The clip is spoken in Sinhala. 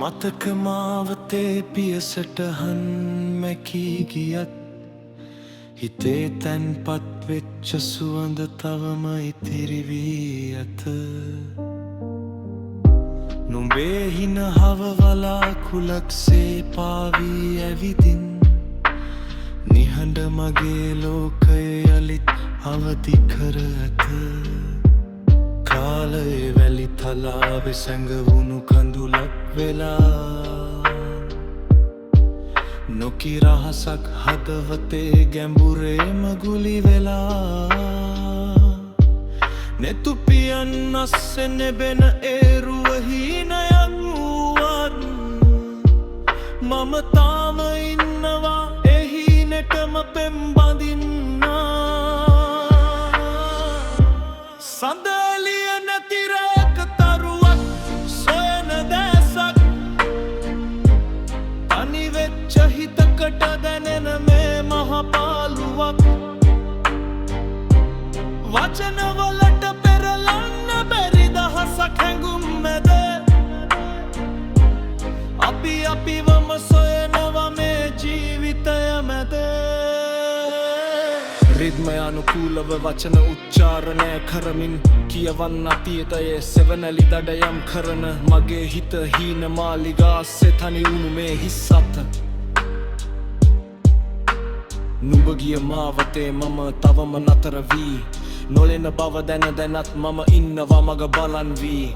මතක මාවතේ පියසටහන් මැකී ගියත් හිතේ තැන්පත් වෙච්ච සුවඳ තවම ඉතිරි වී ඇත. නුඹේ හින හවවලා කුලක්සේ පාවී ඇවිදින් නිහඬ මගේ ලෝකය යළිත් අවදි කර ඇත. කාලයේ වැලි තලාවෙ සැඟවුණු කඳුලක් වෙලා නොකිරහසක් හදවතේ ගැඹුරේම ගුලි වෙලා නෙතුපියන් අස්සෙ නෙබෙන ඒරුව හීනයක් වුවත් මම තාම ඉන්නවා එහීනෙටම පෙම් බඳින්නා. සඳලිය නැති රැයක තරුවක් සොයන දැසක් තනි වෙච්ච හිතකට දැනෙන මේ මහ පාළුවක් වචනවලට පෙරලන්න බැරි දහසක් හැඟුම් මැද අපිවම සොයනවා මේ ජීවිතය මැද. රිද්මය අනුකූලව වචන උච්චාරණය කරමින් කියවන්න අතීතයේ සෙවනැලි දඩයම් කරන මගේ හිත හීන මාලිගාස්සේ තනි වුණු මේ හිස් අත. නුඹ ගිය මාවතේ මම තවම නතර වී නොලෙන බව දැන දැනත් මම ඉන්නවා මග බලන් වී